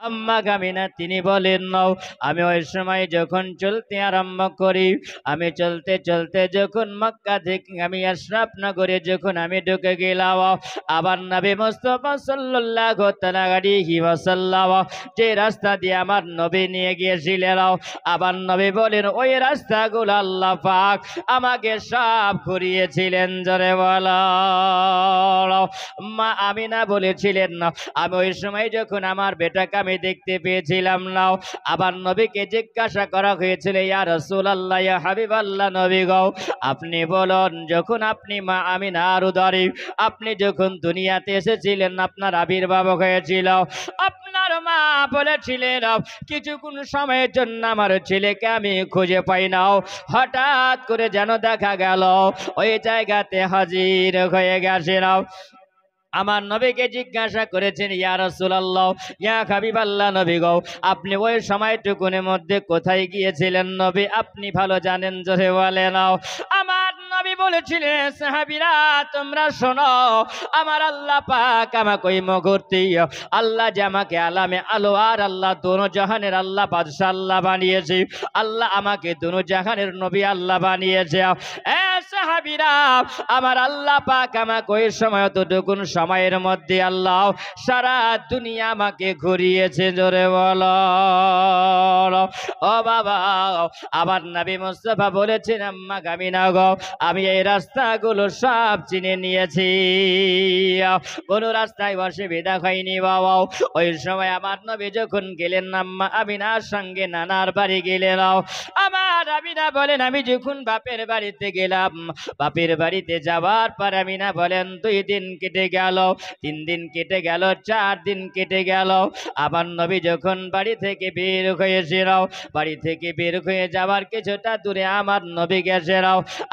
আম্মা গামিনা তিনি বলেন নাও আমি ওই সময় যখন চলতে আরম্ভ করি, আমি চলতে চলতে যখন মক্কা থেকে আমি আশরাফ নগরে যখন আমি ঢুকে গেলাম, আবার নবী মুস্তাফা সাল্লাল্লাহু তাআলা আলাইহি ওয়াসাল্লাম যে রাস্তা দিয়ে আমার নবী নিয়ে গিয়েছিলেন, আবার নবী বলেন ওই রাস্তাগুলো আল্লাহ পাক আমাকে সব ঘুরিয়েছিলেন। জোরে বলো। মা আমিনা বলেছিলেন না আমি ওই সময় যখন আমার বেটাকে আমি দেখতে পেয়েছিলাম না, আবার নবীকে জিজ্ঞাসা করা হয়েছিল ইয়া রাসূলুল্লাহ ইয়া হাবিবাল্লাহ নবী গো আপনি বলুন যখন আপনি মা আমিনার উদরে আপনি যখন দুনিয়াতে এসেছিলেন আপনার আবির্ভাব হয়েছিল, আপনার মা বলেছিলেন কিছুক্ষণ সময়ের জন্য আমার ছেলেকে আমি খুঁজে পাই না, হঠাৎ করে যেন দেখা গেল ওই জায়গাতে হাজির হয়ে গেছেন। আমার নবীকে জিজ্ঞাসা করেছেন ইয়া রাসূলুল্লাহ ইয়া হাবিবাল্লাহ নবী গো আপনি ওই সময়টুকুনের মধ্যে কোথায় গিয়েছিলেন নবী আপনি ভালো জানেন। জোরে বলে নাও। আমার নবী বলেছিলেন সাহাবীরা তোমরা শোনো আমার আল্লাহ পাক আমাকে ওই মুহূর্তে আল্লাহ যে আমাকে আলামে আলো আর আল্লাহ দোনো জাহানের আল্লাহ বাদশা আল্লাহ বানিয়েছে, আল্লাহ আমাকে দোনো জাহানের নবী আল্লাহ বানিয়েছে। এ সাহাবীরা আমার আল্লাহ পাক আমাকে ওই সময় এতটুকুন সময়ের মধ্যে আল্লাহ সারা দুনিয়া আমাকে ঘুরিয়েছে। জোরে বলো। ও বাবা আবার নবী মুস্তাফা বলেছেন আম্মা গামিনা গো আমি এই রাস্তাগুলো সব চিনে নিয়েছি, কোন রাস্তায় অসুবিধা হয়নি বাবা। ওই সময় আমার নবী যখন গেলেন আম্মা আমিনার সঙ্গে নানার বাড়ি গেলেন, আমার আমিনা বলেন আমি যখন বাপের বাড়িতে গেলাম, বাপের বাড়িতে যাওয়ার পর আমিনা বলেন 2 দিন কেটে গেল, 3 দিন কেটে গেল, 4 দিন কেটে গেল। আমার নবী যখন বাড়ি থেকে বের হয়েছিল, বাড়ি থেকে বের হয়ে যাওয়ার কিছুটা দূরে আমার নবী গেছেন,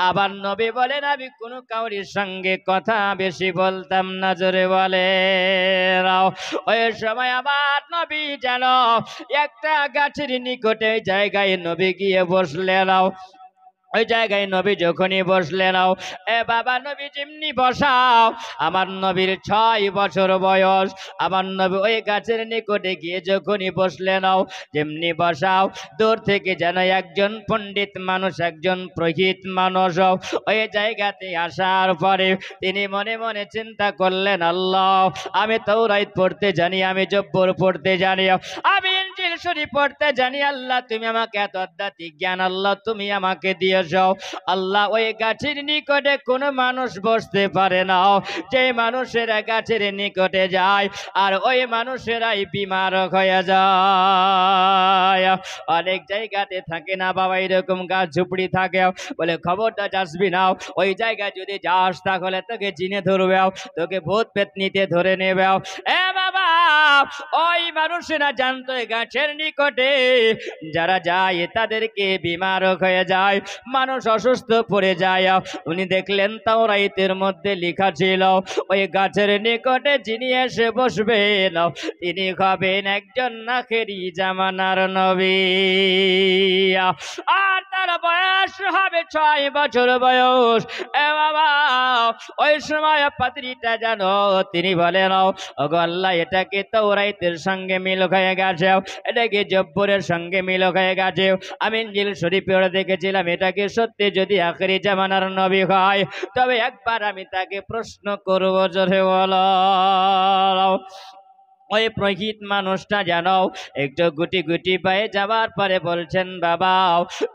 আবার নবী বলেন আমি কোনো কাউরির সঙ্গে কথা বেশি বলতাম না। জোরে বলে। ওই সময় আমার নবী যেন একটা গাছের নিকটে জায়গায় নবী গিয়ে বসলেন। ওই জায়গায় নবী যখনই বসলেন, এ বাবা নবী যেমনি বসাও, আমার নবীর 6 বছর বয়স, আমার নবী ওই গাছের নিকটে গিয়ে যখনই বসলেন যেমনি বসাও, দূর থেকে যেন একজন পণ্ডিত মানুষ একজন পুরোহিত মানুষ ওই জায়গাতে আসার পরে তিনি মনে মনে চিন্তা করলেন আল্লাহ আমি তাওরাত পড়তে জানি, আমি জব্বর পড়তে জানি, আমি ইনজিল শরীফ পড়তে জানি, আল্লাহ তুমি আমাকে এত আধ্যাত্মিক জ্ঞান আল্লাহ তুমি আমাকে দিয়ে যাও। আল্লাহ ওই গাছের নিকটে কোন মানুষ বসতে পারে না, যে মানুষেরা গাছের নিকটে যায় আর ওই মানুষেরাই বিমার হয়ে যায়। অনেক জায়গাতে থাকে না বাবা এরকম গাছ ঝুপড়ি থাকে, বলে খবরটা যাসবি না, ওই জায়গায় যদি যাস তাহলে তোকে চিনে ধরবে, তোকে ভূত পেতনিতে ধরে নেবে। এ বাবা ওই মানুষেরা জানতো গাছের নিকটে যারা যায় তাদেরকে বিমার হয়ে যায়, মানুষ অসুস্থ পড়ে যায়। উনি দেখলেন তাওরাতের মধ্যে লেখা ছিল ওই গাছের নিকটে যিনি এসে বসবেন তিনি হবেন একজন আখেরি জামানার নবী, আর তার বয়স হবে 6 বছর বয়স। এ বাবা ওই সময় পাত্রীটা জানো তিনি বলেন ওগো আল্লাহ এটাকে তাওরাতের সঙ্গে মিল হয়ে গেছে, এটাকে জব্বরের সঙ্গে মিল হয়ে গেছে, আমি ইনজিল শরীফ পড়ে দেখেছিলাম, এটাকে সত্যি যদি আখেরি জামানার নবী হয় তবে একবার আমি তাকে প্রশ্ন করব। জোরে বলো। ওই পুরোহিত মানুষটা জানো একটু গুটি গুটি পায়ে যাওয়ার পরে বলছেন বাবা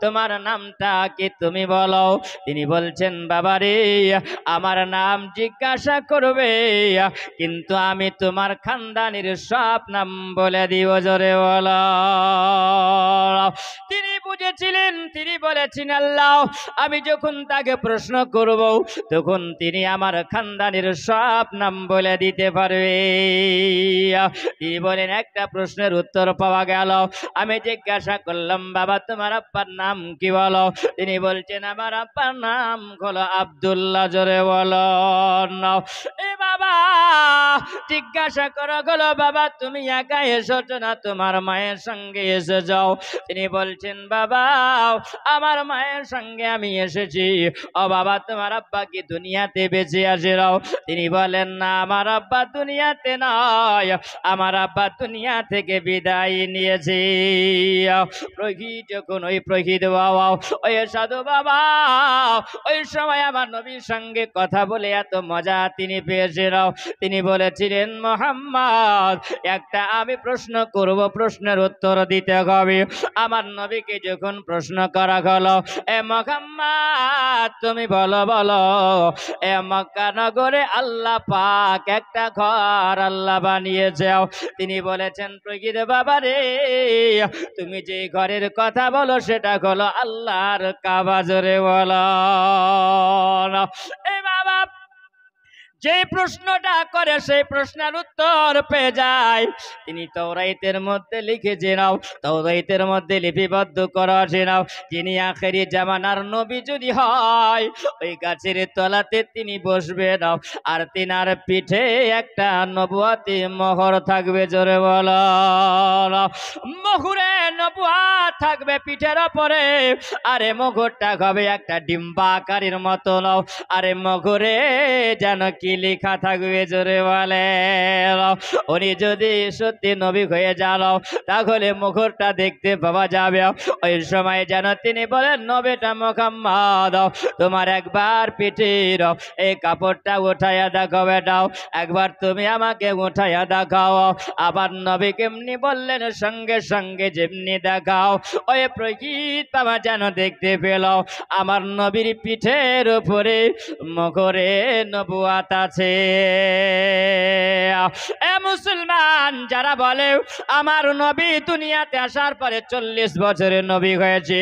তোমার নামটা কি তুমি বলো। তিনি বলছেন বাবা রে আমার নাম জিজ্ঞাসা করবে কিন্তু আমি তোমার খানদানের সব নাম বলে দিব। জোরে বলো। তিনি বুঝেছিলেন, তিনি বলেছেন আল্লাহ আমি যখন তাকে প্রশ্ন করব তখন তিনি আমার খানদানের সব নাম বলে দিতে পারবে। তিনি বলেন একটা প্রশ্নের উত্তর পাওয়া গেল, আমি জিজ্ঞাসা করলাম বাবা তোমার আব্বার নাম কি বলো, তিনি বলছেন আমার আব্বার নাম হলো আব্দুল্লাহ। জোরে বলো। এ বাবা জিজ্ঞাসা করা গেল বাবা তুমি একা এসেছো না তোমার মায়ের সঙ্গে এসে যাও, তিনি বলছেন বাবা বাবা আমার মায়ের সঙ্গে আমি এসেছি। ও বাবা তোমার আব্বা কি দুনিয়াতে বেঁচে আছে? তিনি বলেন না, আমার আব্বা দুনিয়াতে নয়, আমার আব্বা দুনিয়া থেকে বিদায় নিয়েছে। প্রহিত যখন ওই প্রহিত বাবা ওই সাধু বাবা ওই সময় আমার নবীর সঙ্গে কথা বলে এত মজা তিনি পেয়েছেন, তিনি বলেছিলেন মুহাম্মদ একটা আমি প্রশ্ন করব, প্রশ্নের উত্তর দিতে হবে। আমার নবীকে যখন প্রশ্ন করা হলো, এ মুহাম্মদ তুমি বলো বলো, এ মক্কা নগরে আল্লাহ পাক একটা ঘর আল্লাহ বানিয়েছে। তিনি বলেছেন প্রকৃত বাবা রে, তুমি যে ঘরের কথা বলো সেটা হলো আল্লাহর কাবা। জোরে বলো। এ বাবা যে প্রশ্নটা করে সেই প্রশ্নের উত্তর পেয়ে যায়। তিনি তাওরাতের মধ্যে লিখেছে নাও, তাওরাতের মধ্যে লিপিবদ্ধ করা আছে নাও, যিনি আখেরি জামানার নবী যদি হয় ওই গাছের তলাতে তিনি বসবেন আর তিনার পিঠে একটা নবুয়তি মোহর থাকবে। জোরে বলো। মোহরে নবুয়ত থাকবে পিঠের উপরে, আরে মোহরটা হবে একটা ডিম্বাকারের মতো নাও, আরে মোহরে যেন কি লেখা থাকবে। জোরে বলে। উনি যদি সত্যি নবী হয়ে যান তাহলে মুখরটা দেখতে পাওয়া যাবে। ওই সময় যেন তিনি বলেন, নবীটা মুহাম্মদ তোমার একবার পিঠের এই কাপড়টা উঠাইয়া দেখাও, বেটাও একবার তুমি আমাকে উঠাইয়া দেখাও। আবার নবী কেমনি বললেন, সঙ্গে সঙ্গে যেমনি দেখাও ওই প্রকৃত বাবা যেন দেখতে পেল আমার নবীর পিঠের উপরে মুখরে নবুয়াত আছে। এ মুসলমান যারা বলে আমার নবী দুনিয়াতে আসার পরে 40 বছরের নবী হয়েছে,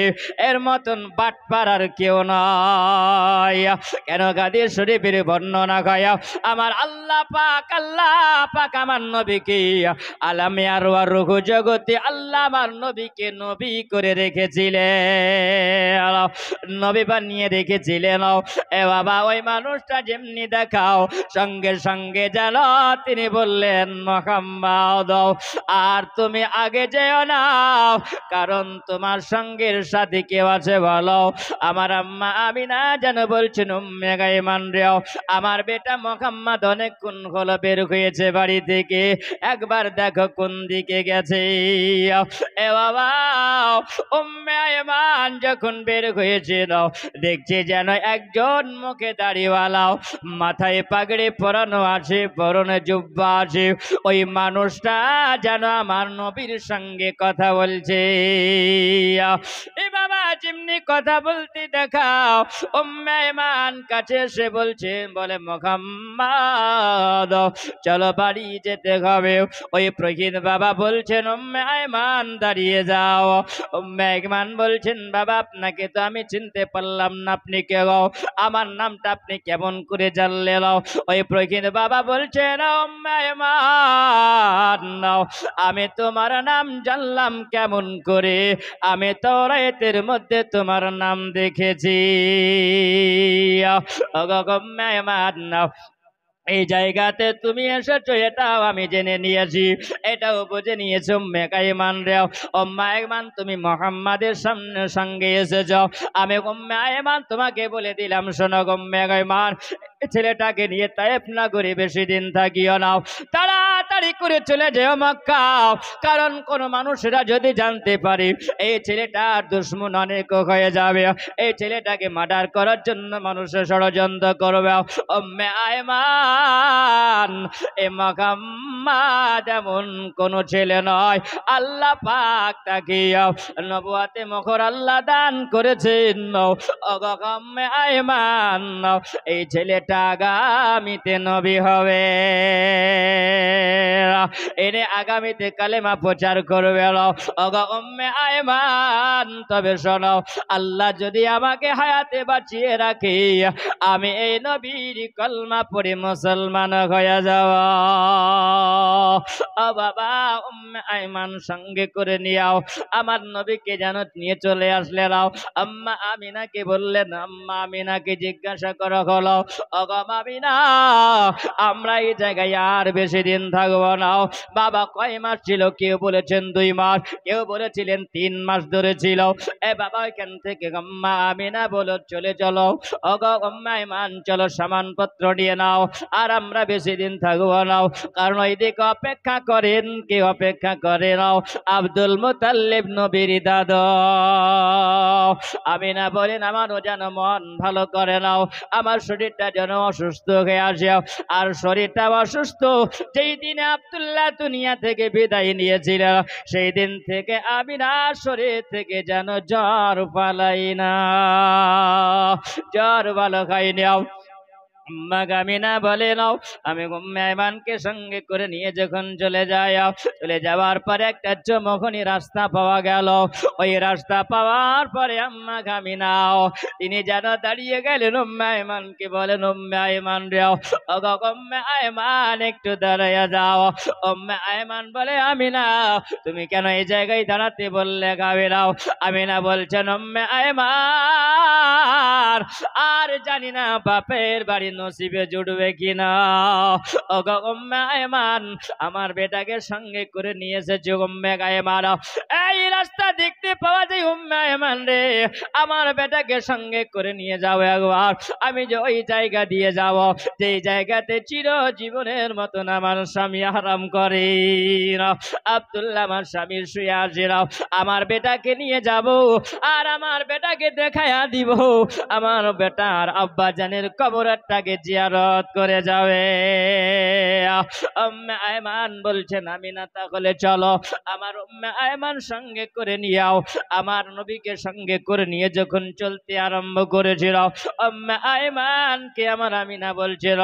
এর মতন বাটপার আর কেউ নয়। কেন গাদির শরীফের বর্ণনা গায়া আমার আল্লাহ পাক আমার নবীকে আলামে আর রুহু জগতে আল্লাহ আমার নবীকে নবী করে রেখেছিলেন, নবী বানিয়ে রেখেছিলেন। এ বাবা ওই মানুষটা যেমনি দেখাও সঙ্গে সঙ্গে যেন তিনি বললেন, মুহাম্মদ আর তুমি আগে যেও না, কারণ তোমার সঙ্গের সাথে কেউ আছে বলো। আমার আম্মা আমিনা যেন বলছেন, উম্মে গায়মান রে আমার বেটা মুহাম্মদ অনেকক্ষণ হলো বের হয়েছে বাড়ি থেকে, একবার দেখো কোন দিকে গেছে। এ বাবা উম্মে আয়মান যখন বের হয়েছে দেখছে যেন একজন মুখে দাড়িওয়ালাও মাথায় পাগড়ি পরানো আছে, পরনে জুব্বা আছে, ওই মানুষটা যেন আমার নবীর সঙ্গে কথা বলছে। এ বাবা যেমনি কথা বলতে দেখাও উম্মে আয়মান কাছে এসে বলে মুহাম্মদ চলো বাড়ি যেতে হবে। ওই প্রকৃত বাবা বলছেন, উম্মে আয়মান দাঁড়িয়ে যাও। উম্মে আয়মান বলছেন, বাবা আপনাকে তো আমি চিনতে পারলাম না, আপনি কে গো? আমার নামটা আপনি কেমন করে জানলেন? ওই প্রকৃত বাবা বলছেন, উম্মে আয়মান আমি তোমার নাম জানলাম কেমন করে? আমি তাওরাতের মধ্যে তোমার নাম দেখেছি। উম্মে আয়মান এই জায়গাতে তুমি এসেছো এটাও আমি জেনে নিয়েছি, এটাও বুঝে নিয়েছো উম্মে আয়মান রে। উম্মে আয়মান তুমি মুহাম্মাদের সঙ্গে এসেছো, আমি উম্মে আয়মান তোমাকে বলে দিলাম, শোনো উম্মে আয়মান ছেলেটাকে নিয়ে তায়েফ নগরে বেশি দিন থাকিও না, তাড়াতাড়ি করে চলে যেও মক্কা। কারণ কোন মানুষেরা যদি জানতে পারে এই ছেলেটার দুশমন অনেক হয়ে যাবে, এই ছেলেটাকে মার্ডার করার জন্য মানুষের ষড়যন্ত্র করবে। উম্মে আয়মান এ মুহাম্মদ এমন কোন ছেলে নয়, আল্লাহ পাক তাকে নবুয়তে মুখর আল্লাহ দান করেছেন। উম্মে আয়মান এই ছেলেটা আগামীতে নবী হবে, এনে আগামীতে কালেমা প্রচার করবে। উম্মে আয়মান তবে শোনো, আল্লাহ যদি আমাকে হায়াতে বাঁচিয়ে রাখে আমি এই নবীর কলমা পড়ে মুসলমান হয়ে যাব। ও বাবা উম্মে আয়মান সঙ্গে করে নিও, আমার নবীকে যেন নিয়ে চলে আসলে নাও। আম্মা আমিনাকে বললেন, আম্মা আমিনাকে জিজ্ঞাসা করা হলো, আমিনা আমরা এই জায়গায় আর বেশি দিন থাকবো নাও বাবা কয় মাস ছিল, কেউ বলেছেন 2 মাস, কেউ বলেছিলেন 3 মাস ধরে ছিল। এ বাবা এখান থেকে আম্মা আমিনা বলো চলে চলো, ওগো আম্মা ইমান চলো সামানপত্র নিয়ে নাও, আর আমরা বেশি দিন থাকবো নাও, কারণ ওইদিকে অপেক্ষা করেন, কে অপেক্ষা করে নাও? আব্দুল মুতাল্লিব নবীর দাদা। আমিনা বলেন আমারও যেন মন ভালো করে নাও, আমার শরীরটা যেন অসুস্থ হয়ে আসে, আর শরীরটা অসুস্থ যেই দিনে আব্দুল্লাহ দুনিয়া থেকে বিদায় নিয়েছিল, সেই দিন থেকে আমিনার শরীর থেকে যেন জ্বর পালাই না, জ্বর ভালো খাইনি। আম্মা আমিনা বলে নাও আমি উম্মে আইমানকে সঙ্গে করে নিয়ে যখন চলে যাই, চলে যাওয়ার পরে একটা চমকনি রাস্তা পাওয়া গেল। ওই রাস্তা পাওয়ার পরে আম্মা আমিনাও তিনি যেন দাঁড়িয়ে গেলেন, উম্মে আইমানকে বলেন উম্মে আইমান রেও, ওগো উম্মে আইমান একটু দাঁড়াইয়া যাও। উম্মে আইমান বলে আমিনা তুমি কেন এই জায়গায় দাঁড়াতে বললে? আমিনাও আমিনা বলছেন উম্মে আইমান আর জানি না বাপের বাড়ি নসিবে জুড়বে কিনা, ওগো উম্মে আইমান আমার বেটাকে সঙ্গে করে নিয়ে এসেছে উম্মে আইমান, এই রাস্তা দেখতে পাওয়া যায় উম্মে আইমান রে, আমার বেটাকে সঙ্গে করে নিয়ে যাও একবার, আমি যে ওই জায়গা দিয়ে যাব যেই জায়গাতে চিরজীবনের মতন আমার স্বামী আরাম করে, আব্দুল্লাহ আমার স্বামীর শুয়ে আসে, আমার বেটাকে নিয়ে যাব আর আমার বেটাকে দেখায়া দিব, আমার বেটার আব্বা জানের কবরটাকে জিয়ারত করে যাবে। উম্মে আইমান বলছেন আমিনা তাহলে চলো, আমার উম্মে আইমান সঙ্গে করে নিয়াও। আমার নবীকে সঙ্গে করে নিয়ে যখন চলতে আরম্ভ করেছিল, উম্মে আইমানকে আমার আমিনা বলছিল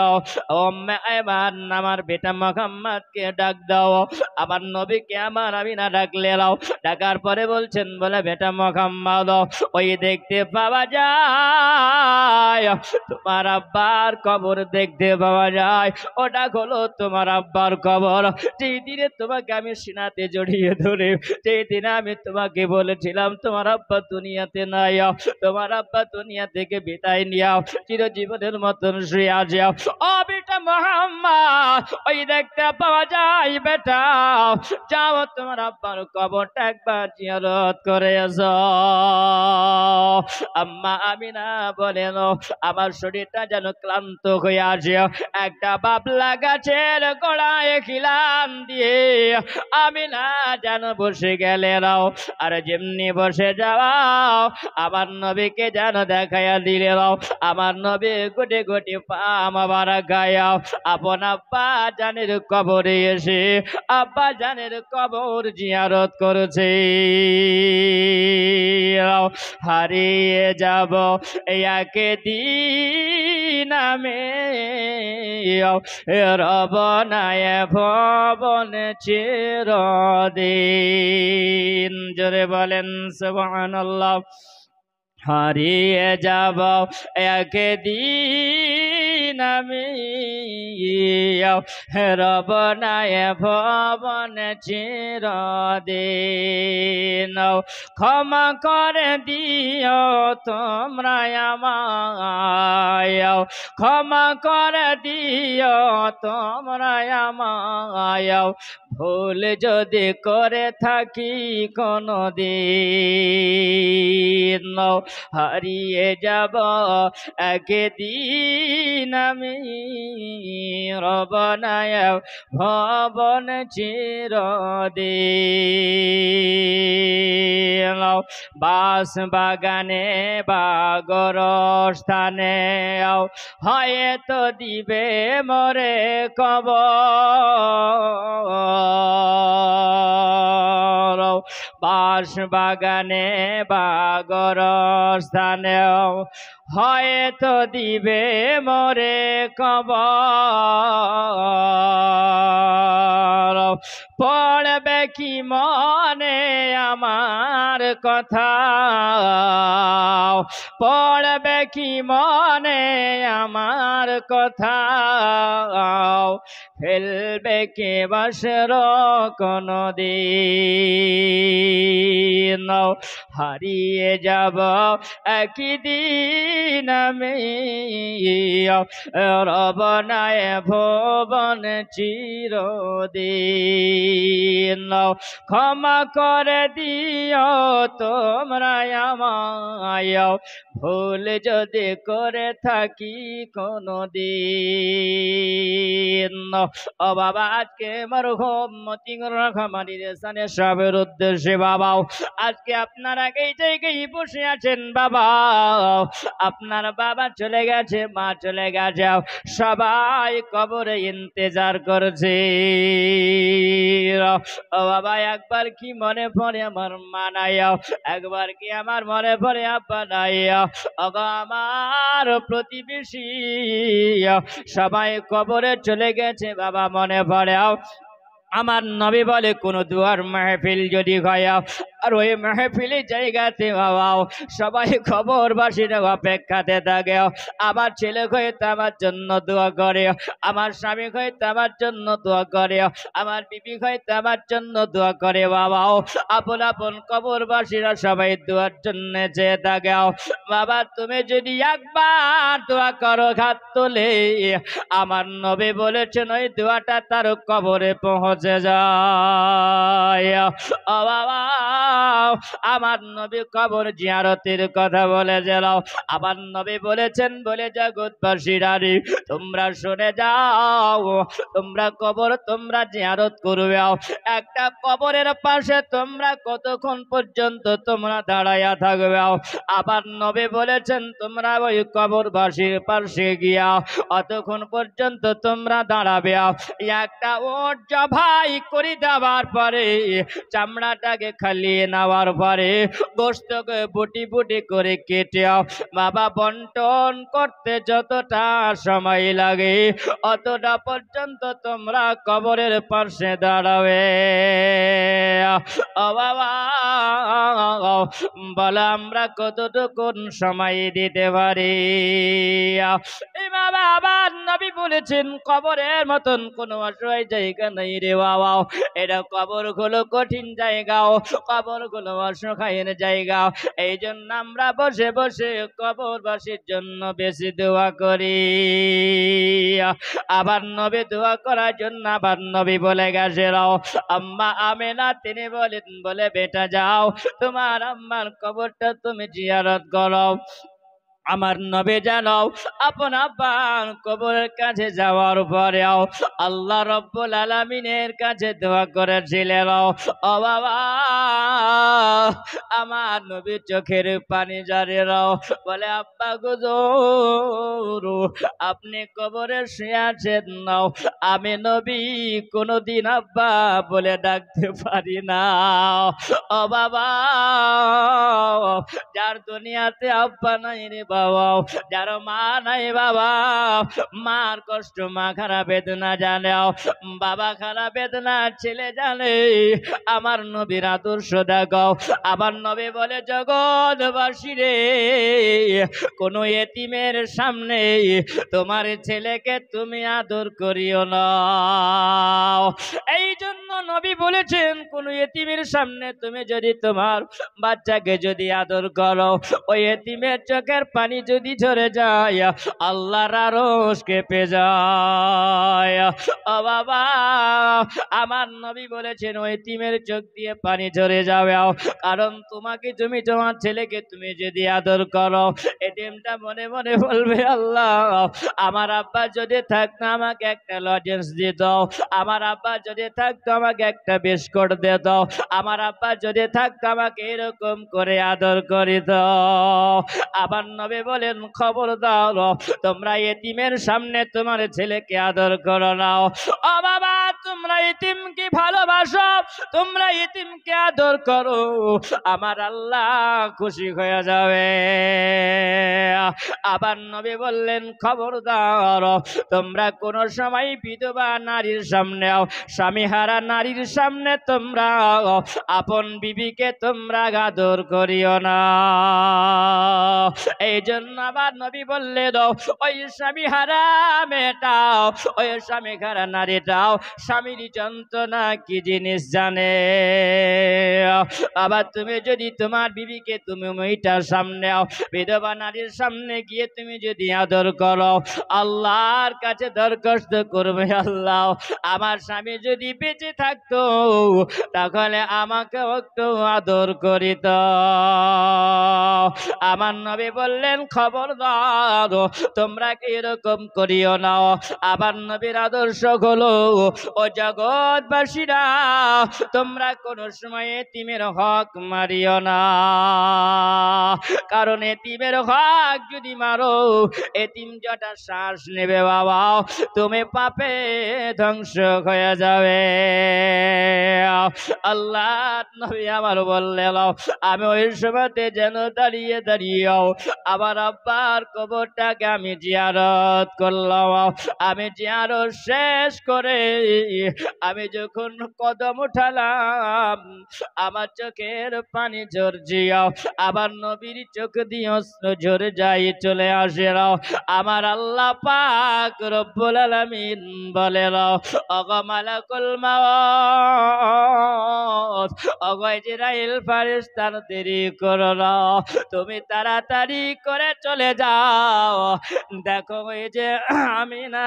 উম্মে আইমান আমার বেটা মুহাম্মদকে ডাক দাও, আমার নবীকে আমার আমিনা ডাকলে দাও, ডাকার পরে বলছেন বলে বেটা মুহাম্মদ ওই দেখতে পাওয়া যায় তোমার আব্বার কবর, দেখতে পাওয়া যায় ওটা হলো তোমার আব্বার কবর, যেই দিনে তোমাকে আমি সিনাতে জড়িয়ে ধরে, যেই দিনে আমি তোমাকে বলেছিলাম তোমার আব্বা দুনিয়াতে নাই, তোমার আব্বা দুনিয়া থেকে বিদায় নিয়াও, চিরজীবনের মতন শুয়ে যাও। ও বেটা মুহাম্মদ ওই দেখতে পাওয়া যায় বেটা, যাও তোমার আব্বার কবরটা একবার জিয়ারত করে আসো। আম্মা আমিনা বলেন আমার শরীরটা যেন ক্লান্ত হয়ে আসে, একটা বাবলা গাছের গোড়ায় খিলান দিয়ে আমিনা যেন বসে গেলেন, আর যেমনি বসে যাও আমার নবীকে যেন দেখাইয়া দিলে, আমার নবী গোটে গোটে পা আমার গায়া আপন আব্বা জানের কবরে এসে আব্বা জানের কবর জিয়ারত করেছে। হারিয়ে যাব একদিন আমি রবনায় ভবন চিরদিন, জোরে বলেন সুবহানাল্লাহ। হারিয়ে যাব একদিন আমি রবনায় ভবন চিরদিন, ক্ষমা করে দিও তোমরা আমায়, ক্ষমা করে দিও তোমরা আমায়, ভুল যদি করে থাকি কোনদিন, হারিয়ে যাব একদিন আমি রবনায় ভবন চিরদিন, বাস বাগানে বাগর স্থানে হয়তো দিবে মরে কবর, বাস বাগানে বাগর স্থানে হয়তো দিবে মরে কবর, পড়বে কি মনে আমার কথা, পড়বে কি মনে আমার কথা, ফেলবে কে বাসর কোনদিন, নাও হারিয়ে যাব একদিন আমি রবনায় ভুবন চিরদিন নাও ক্ষমা করে দিও তোমরা আমায় ভুল যদি করে থাকি কোনো দিন ও বাবা আজকে মরহুম মতিউর রহমানের সানে সবের উদ্দেশ্যে বাবাও আজকে আপনারা এই জায়গায় বসে আছেন বাবা আপনার বাবা চলে গেছে মা চলে গেছে সবাই কবরে ইন্তজার করছে ও বাবা একবার কি মনে পড়ে আমার মা নাই একবার কি আমার মনে পড়ে আব্বা নাই আমার প্রতিবেশী সবাই কবরে চলে গেছে বাবা মনে পড়ে আমার নবী বলে কোন দুয়ার মাহফিল যদি হয় আর ওই মাহফিলের জায়গাতে বাবা সবাই খবরবাসীরা অপেক্ষাতে থাকে আমার ছেলে হয়তো আমার জন্য দোয়া করে আমার স্বামী হয়তো আমার জন্য দোয়া করে আমার বিবি হয়তো আমার জন্য দোয়া করে বাবা আপন আপন কবরবাসীরা সবাই দোয়ার জন্য চেয়ে থাকে বাবা তুমি যদি একবার দোয়া করো হাত তোলে আমার নবী বলেছেন ওই দোয়াটা তার কবরে পৌঁছে যায় ও বাবা আমার নবী কবর জিয়ারতের কথা বলে গেলাম আমার নবী বলেছেন বলে জগৎবাসীরা তোমরা শুনে যাও তোমরা কবর তোমরা জিয়ারত করবে একটা কবরের পাশে তোমরা কতক্ষণ পর্যন্ত তোমরা দাঁড়াইয়া থাকবে আবার নবী বলেছেন তোমরা ওই কবরবাসীর পাশে গিয়া অতক্ষণ পর্যন্ত তোমরা দাঁড়াবে একটা ওট জবাই করে দেওয়ার পরে চামড়াটাকে খালিয়ে নেওয়ার পরে গোশতকে বুটি বুটি করে কেটে বাবা বন্টন করতে যতটা সময় লাগে অতটা পর্যন্ত তোমরা কবরের পাশে দাঁড়াবে ও বাবা বলে আমরা কতটুকুন সময় দিতে পারি বাবা আবার নবী বলেছেন কবরের মতন কোনো অসহায় জায়গা নেই রে বাবা এটা কবর গুলো কঠিন জায়গা কবর গুলো অসহায়ের জায়গা এই জন্য আমরা বসে বসে কবরবাসীর জন্য বেশি দোয়া করি আবার নবী দোয়া করার জন্য আবার নবী বলে গেছে আম্মা আমেনা তিনি বলেন বলে বেটা যাও তোমার আম্মার কবরটা তুমি জিয়ারত করো আমার নবী জানাও আপন আব্বার কবরের কাছে যাওয়ার পরেও আল্লাহ রব্বুল আলামিনের কাছে দোয়া করেছিলেন ও বাবা আমার নবী চোখের পানি জারি বলে আব্বা হুজুর আপনি কবরে শুয়ে আছেন নাও আমি নবী কোনদিন আব্বা বলে ডাকতে পারি না ও বাবা যার দুনিয়াতে আব্বা নাই রে বাবা যার মা নাই বাবা মার কষ্ট মা খারাপ বেদনা জানে বাবা খারাপ বেদনা ছেলে জানে আমার নবীর আদর্শ দেখো আমার নবী বলে জগৎবাসী রে কোন এতিমের সামনে তোমার ছেলেকে তুমি আদর করিও না এই জন্য নবী বলেছেন কোন এতিমের সামনে তুমি যদি তোমার বাচ্চাকে যদি আদর করো ওই এতিমের চোখের পানি যদি ঝরে যায় আল্লাহর আরশ কেঁপে যায় ও বাবা আমার নবী বলেছেন ওই এতিমের চোখ দিয়ে পানি ঝরে যাবে কারণ তোমাকে তুমি তোমার ছেলেকে তুমি যদি আদর করো এতিমটা মনে মনে বলবে আল্লাহ আমার আব্বা যদি থাকতো আমাকে একটা লজেন্স দিত আমার আব্বা যদি থাকতো আমাকে একটা বিস্কুট দিত আমার আব্বা যদি থাকতো আমাকে এরকম করে আদর করিত আবার নবী বলেন খবর দাও তোমরা এতিমের সামনে তোমার ছেলেকে আদর করো না ও বাবা তোমরা এতিমকে ভালোবাসো তোমরা এতিমকে আদর করো আমার আল্লাহ খুশি হয়ে যাবে আবার নবী বললেন খবরদার তোমরা কোন সময় বিধবা নারীর সামনে স্বামীহারা নারীর সামনে তোমরা আপন বিবিকে তোমরা আদর করিও না এই জন্য আবার নবী বললেন ওই স্বামীহারা মেয়েটাও ওই স্বামীহারা নারীটাও স্বামীর যন্ত্রণা কি জিনিস জানে আবার তুমি যদি তোমার বিবিকে তুমি মেয়েটার সামনে বিধবা নারীর সামনে গিয়ে তুমি যদি আদর করো, আল্লাহর কাছে দরখাস্ত করবে, আল্লাহ আমার স্বামী যদি বেঁচে থাকতো তাহলে আমাকে একটু আদর করিত। আমার নবী বললেন খবরদার তোমরা কি এরকম করিও না। আবার নবীর আদর্শ হলো ও জগৎবাসীরা তোমরা কোন সময় এতিমের হক মারিও না, কারণ এতিমের হক যদি মারো এতিম যটা শ্বাস নেবে বাবা তুমি পাপে ধ্বংস হয়ে যাবে। আল্লাহ নবী আমার বললেন আমি ওই সময়তে যেন দাঁড়িয়ে দাঁড়িয়েও আবার আব্বার কবরটাকে আমি জিয়ারত করলাম। আমি জিয়ারত শেষ করে আমি যখন কদম উঠালাম আমার চোখের পানি ঝরঝিয়াও আবার নবীর চোখ দিয়ে ঝরে যাই চলে আসে। আমার আল্লাহ পাক রব্বুল আলামিন বলেন ওগো মালাকুল মউত ওগো ইসরাইল ফেরেশতা দেরি করো না, তুমি তাড়াতাড়ি করে চলে যাও। দেখো ওই যে আমিনা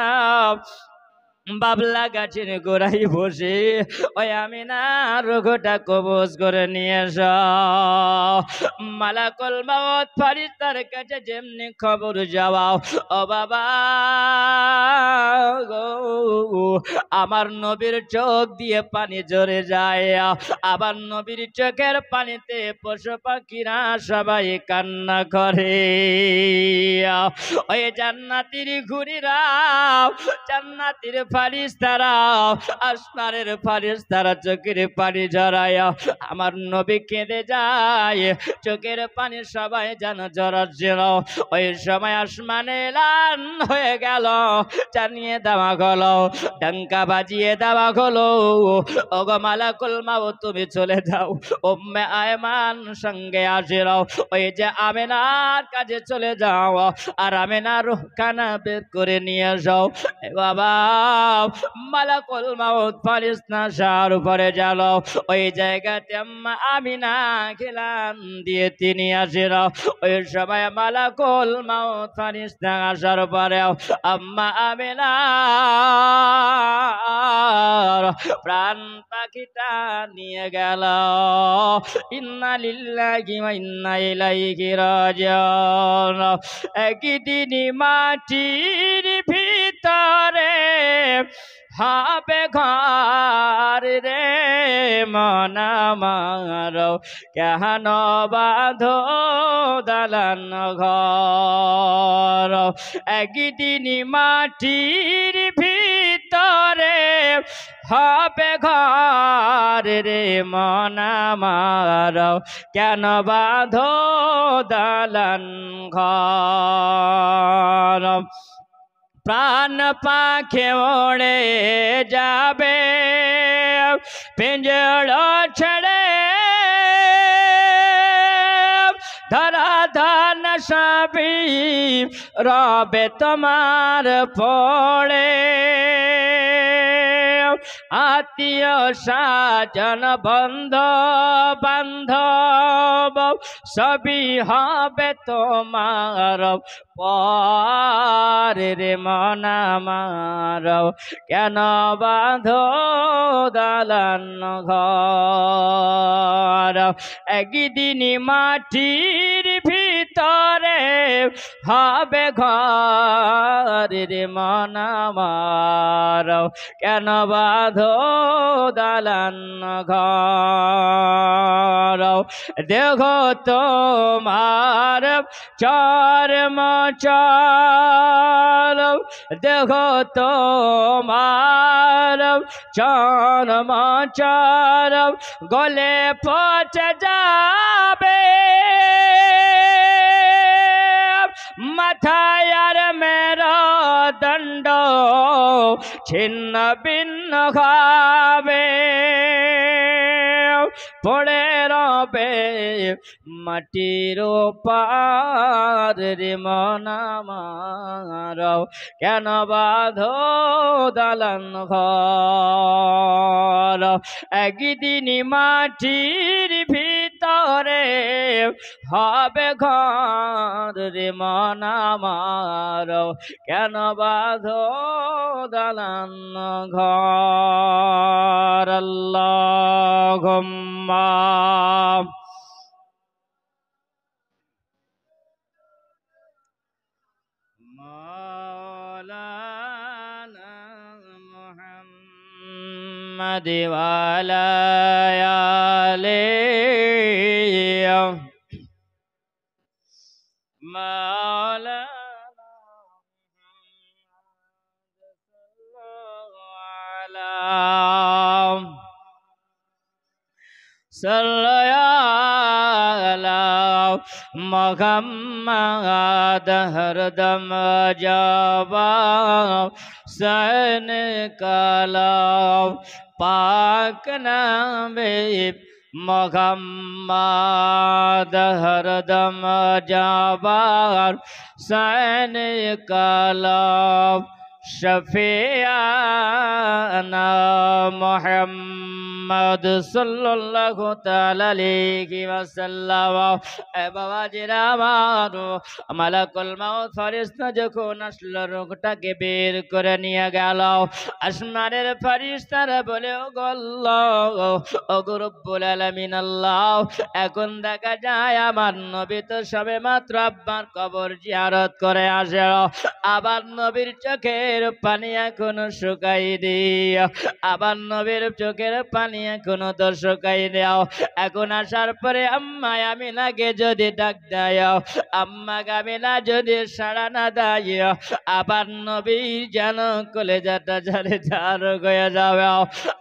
বাবলা গাছের গোড়ায় বসে ওই আমিনা রোগটা কবজ করে নিয়ে এসো। মালাকুল মউত ফেরেশতার কাছে যেমনি খবর যাওয়াও ও বাবা গো আমার নবীর চোখ দিয়ে পানি ঝরে যায়, আবার নবীর চোখের পানিতে পশু পাখিরা সবাই কান্না করে। ওই জান্নাতীর ঘুরিরা জান্নাতীর ফারিস্তারা আসমানের ফারিস্তারা চোখের পানি ঝরায় আমার নবী কেঁদে যায়, চোখের পানি সবাই যেন ঝরাচ্ছিল। ওই সময় আসমানে এলান হয়ে গেল, জানিয়ে দেওয়া হলো, ডঙ্কা বাজিয়ে দেওয়া হলো ওগো মালাকুল মউত তুমি চলে যাও, উম্মে আয়মান সঙ্গে আসিল। ওই যে আমিনার কাছে চলে যাও আর আমিনার রূহখানা বের করে নিয়ে যাও। বাবা মালাকুল মউত ফেরেশতা সার উপরে গেল, ওই জায়গাতে আম্মা আমিনা খেলাম দিয়ে তিনি আসিল। ওই সময় মালাকুল মউত ফেরেশতা আসার পরে আম্মা আমিনা প্রাণ পাখিটা নিয়ে গেল। ইন্না লিল্লাহি ওয়া ইন্না ইলাইহি রাজিউন। একদিন মাটির ভিতরে হবে ঘর রে মন আমার, কেন বাঁধো দালান ঘর। একদিন মাটির ভিতরে হবে ঘর রে মন আমার, কেন বাঁধো দালান ঘর। প্রাণ পাখি ওড়ে যাবে পিঞ্জড় ছেড়ে, ধরা ধান সবই রবে তোমার পড়ে। আত্মীয় স্বজন বন্ধু বান্ধব সবই হবে তোমার পরে রে মন আমার, কেন বাঁধো দালান ঘর। একদিন মাটির ভিতরে হবে ঘর রে মন আমার, কেন বাঁধো দালান ঘর। দেখো তোমার চর্ম চল, দেখো তোমার চর্ম চল গলে পচে যাবে, মাথায় আর মেরা দণ্ড ছিন্ন ভিন্ন হবে, পড়ে রবে মাটির পার রে মন আমার, কেন বাঁধো দালান ঘর। একদিন মাটির মাটির ভিতরে হবে ঘর রে মন আমার, কেন বাঁধো দালান ঘর। আল্লাহুম্মা মাওলানা মুহাম্মদ ওয়া আলা আলিহি মাওলানা मुहम्मद हरदम जवाब सन कलाम पाक नामे मुहम्मद हरदम जवाब सन कलाम शफियाना मुहम्मद सल्लल्लाहु ताला अलैहि वसल्लम। এ বাবাজিরা আমার, মালাকুল মাউত ফেরেশতা যখন আসলো রূহটাকে বের করে নিয়ে গেল, আসমানের ফেরেশতারা বলে ও আল্লাহ, ও রব্বুল আলামিন আল্লাহ, এখন দেখা যায় আমার নবী তো সবে মাত্র আব্বার কবর জিয়ারত করে আসে, আবার নবীর চোখের পানি এখনো শুকাই দিও, আবার নবীর চোখের পানি এখনো তো শুকাই দাও। এখন আসার পরে আম্মা আমিনাকে যদি ডাক দেয়, আম্মা আমিনা যদি সাড়া না দেয়, আবার নবীর যেন কলেজাটা ঝাড়ে ঝাড় হয়ে যাবে।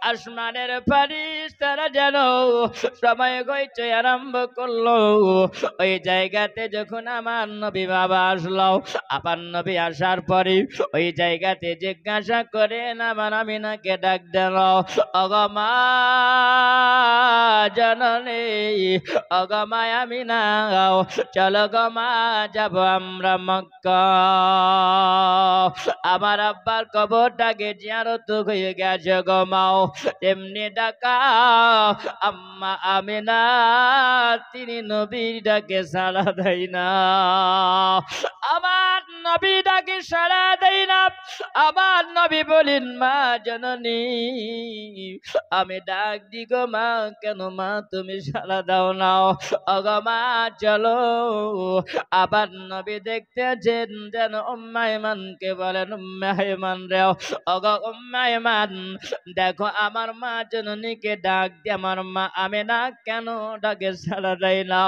আসমানের ফেরেশতারা যেন সময় হইতে আরম্ভ করলো। ওই জায়গাতে যখন আমার নবী বাবা আসলো, আবার নবী আসার পরে ওই জায়গাতে জিজ্ঞাসা করেন আমার আমিনাকে ডাক দিল, ওগো মা জননী, ওগো মা আমিনা, চলো গো মা যাব আমরা মক্কা, আমার আব্বার কবরটাকে জিয়ারত হয়ে গেছে গো মাও। তেমনি ডাকা আম্মা আমিনা তিনি নবীর ডাকে সাড়া দেয় না, আমার নবী ডাকে সাড়া দেয় না। আমার নবী বলেন মা জননী, আমি ডাক দি গো মা, কেন মা তুমি সাড়া দাও না? ওগো মা চলো। আবার নবী দেখতেছেন যেন উম্মে আইমানকে বলেন, উম্মে আইমান রে, ওগো উম্মে আইমান, দেখো আমার মা জননীকে ডাক দি, আমার মা আমিনা কেন ডাকে সাড়া দেয় না?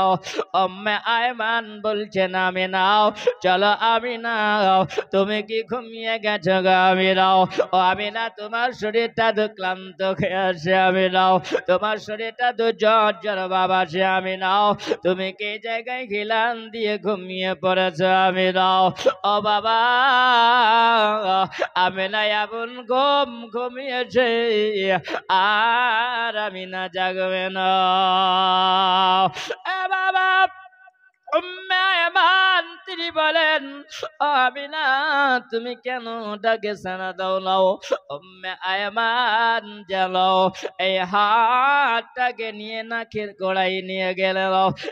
উম্মে আইমান বলছেন আমিনাও চলো, আমিনাও তুমি কি ঘুমিয়ে গেছো গো? আমিনাও ও আমিনা, তোমার শরীরটা তো ক্লান্ত হয়ে আছে, আমিনাও তোমার শরীরটা তো জ্বর জ্বর বাবা সে, আমিনাও তুমি কি জায়গায় খিলান দিয়ে ঘুমিয়ে পড়েছো? আমিনাও ও বাবা, আমিনা এমন ঘুমিয়েছে আর আমিনা জাগবে না। এ বাবা উম্মে আইমান তিনি বলেন, আমিনা তুমি কেন ডাকে সাড়া দাও না? উম্মে আইমান গেল, এই হাতটাকে নিয়ে নাকের গোড়ায় নিয়ে গেল,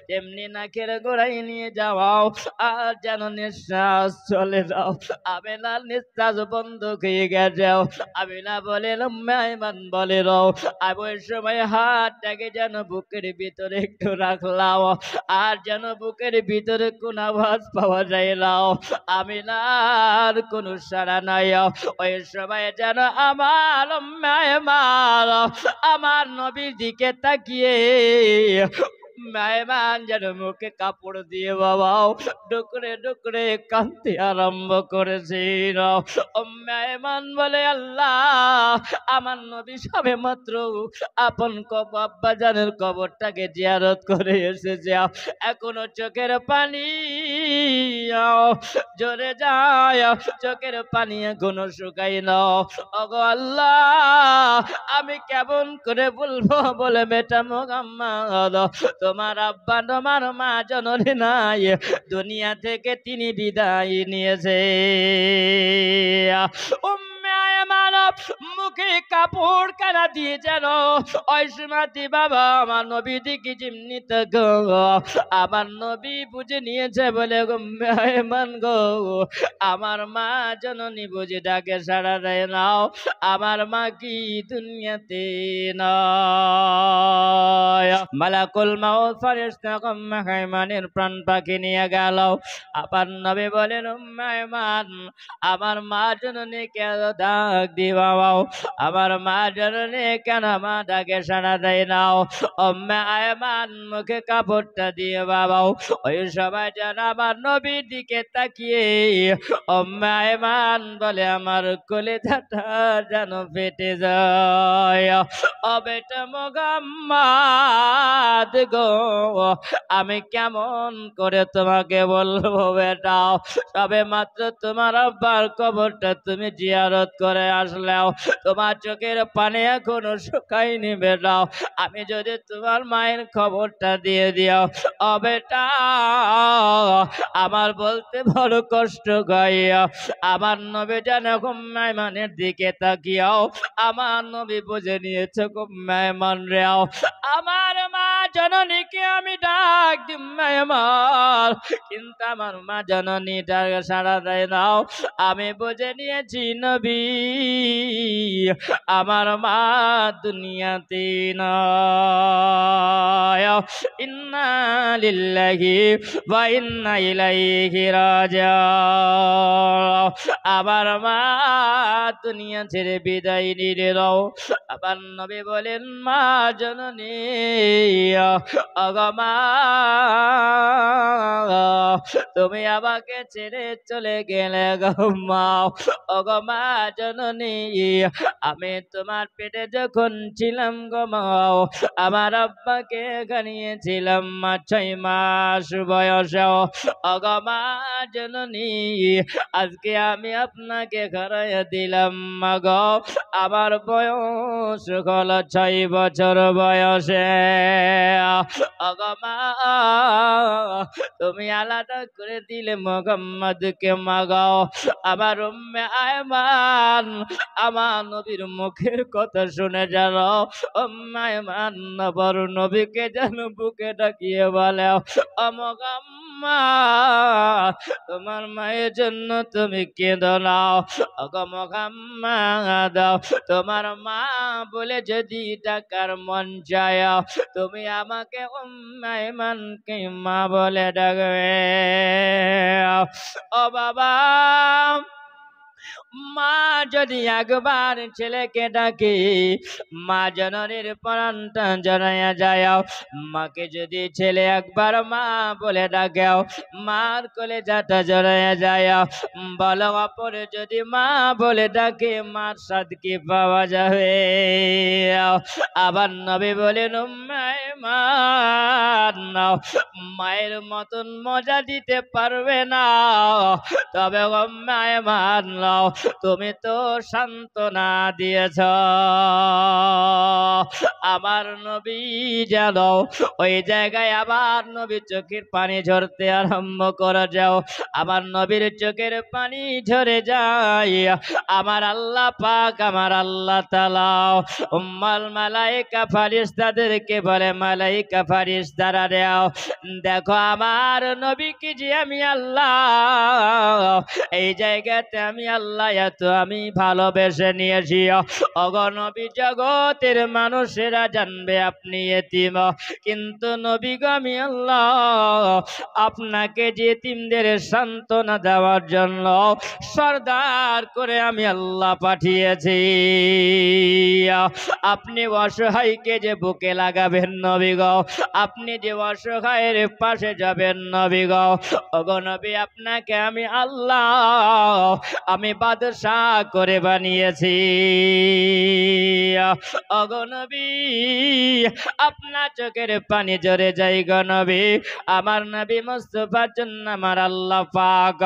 তেমনি নাকের গোড়ায় নিয়ে যাও আর যেন নিঃশ্বাস চলে যাও। আমিনা নিঃশ্বাস বন্ধ হয়ে গেছে। আমিনা বলেন, উম্মে আইমান বলে আমি ওই সময় হাতটাকে যেন বুকের ভিতরে একটু রাখলাম, আর যেন বুকের ভিতরে কোন আওয়াজ পাওয়া যায় না, আমিনার কোন সাড়া নাই। ওই সময় যেন আমার উম্মে আইমান আমার নবীর দিকে তাকিয়ে মেহমান যেন মুখে কাপড় দিয়ে বাবাও ডুকরে ডুকরে কাঁদতে আরম্ভ করেছিল। মেহমান বলে, আল্লাহ আমার নবী সবে মাত্র আপন আব্বা জানের কবরটাকে জিয়ারত করে এসেছে, এখনো চোখের পানি জোরে যায়, চোখের পানি এখনো শুকাই না। ওগো আল্লাহ আমি কেমন করে বলবো বলে বেটা মুহাম্মদ, তোমার আব্বা তোমার মা জননী নাই, দুনিয়া থেকে তিনি বিদায় নিয়েছে। উম্মে মানব মুখে কাপড় কানা দিয়ে যেন ওই সময়তে বাবা আমার নবী দিকে চিহ্নিত গো আমার নবী বুঝে নিয়েছে বলে গো মেহমান গো আমার মা জননী বুঝে ডাকে সাড়া দেয় নাও আমার মা কি দুনিয়াতে নয় মালাকুল মাউত ফেরেশতা উম্মে হাইমানের প্রাণ পাখি নিয়ে গেল আবার নবী বলেন উম্মে হাইমান আমার মা জননী কেন ডাক দিবাও আমার মা জননী কেন মা ডাকে সাড়া দেয় নাও উম্মে হাইমান মুখে কাপড়টা দিয়ে বাবাও ওই সবাই যেন আমার নবীর দিকে তাকিয়ে উম্মে হাইমান বলে আমার কলিজাটা যেন ফেটে যায় ও বেটা মুহাম্মদ গো আমি কেমন করে তোমাকে বলবো বেটা তবে মাত্র তোমার আব্বার কবরটা তুমি জিয়ারত করে আসলেও তোমার চোখের পানি এখনো শুকায়নি বেটা আমি যদি তোমার মায়ের খবরটা দিয়ে দিও ও বেটা আমার বলতে বড় কষ্ট গাইয়া আমার নবী যেন মেহমানের দিকে তাকিয়াও আমার নবী বুঝে নিয়েছে মেহমান রেও আমার মা জননীকে আমি ডাক দি মেহমান কিন্তু আমার মা জননী ডাক সাড়া দেয় নাও আমি বুঝে নিয়েছি নবী আমার মা দুনিয়াতে নয় ইন্না লিল্লাহি ওয়া ইন্না ইলাইহি রাজিউন আমার মা দুনিয়া ছেড়ে বিদায় নিয়ে নাও আবার নবী বলেন মা জননী ওগো মা তুমি আমাকে ছেড়ে চলে গেলে গো মা ওগো মা জননী আমি তোমার পেটে যখন ছিলাম গো মা আমার আব্বাকে গানিয়েছিলাম 6 মাস বয়সে ওগো মা জননী আজকে আমি আপনাকে ঘরাইয়া দিলাম মা গো আমার বয়স হলো 6 বছর বয়সে ওগো মা তুমি আলাদা করে দিলে মুহাম্মদকে মাগাও আমার উম্মে আয়মান আমার নবীর মুখের কথা শুনে জানো উম্মে আয়মান নবর নবীকে যেন বুকে ডাকিয়ে বলে ও মুহাম্মদ তোমার মায়ের জন্য তুমি কেঁদো না ওগো মুহাম্মদ তোমার মা বলে যদি ডাকার মন চায় তুমি আমাকে উম্মে আয়মানকে মা বলে ডাকবে ও বাবা মা যদি একবার ছেলেকে ডাকে মা জননীর প্রাণটা জড়াইয়া যায় মাকে যদি ছেলে একবার মা বলে ডাকে মার কলেজাটা জড়াইয়া যায় বলো অপরে যদি মা বলে ডাকে মার স্বাদ কি পাওয়া যাবে আবার নবী বলেন মায়ের মতন মজা দিতে পারবে না তবে মায়ে মানলাও তুমি তো সান্ত্বনা দিয়েছ আমার নবী যেন ওই জায়গায় আবার নবী চোখের পানি ঝরতে আরম্ভ করে যাও আমার নবীর চোখের পানি ঝরে যায় আমার আল্লাহ পাক আমার আল্লাহ তাআলা উম্মাল মালায়েকা ফেরেশতাদেরকে বলে মালায়েকা ফেরেশতারা দেও দেখো আমার নবীকে যে আমি আল্লাহ এই জায়গাতে আমি আল্লাহ এত আমি ভালোবেসে নিয়েছি ওগো নবী জগতের মানুষেরা জানবে আপনি এতিম কিন্তু নবী গো আমি আল্লাহ আপনাকে যে এতিমদের সান্ত্বনা দেওয়ার জন্য সরদার করে আমি আল্লাহ পাঠিয়েছি আপনি অসহায়কে যে বুকে লাগাবেন নবী গো আপনি যে অসহায়ের পাশে যাবেন নবী গো ওগো নবী আপনাকে আমি আল্লাহ আমি বাদশাহ করে বানিয়েছি ওগো নবী আপনার চোখের পানি ঝরে যায় গো নবী আমার নবী মুস্তাফার জন্য আমার আল্লাহ পাক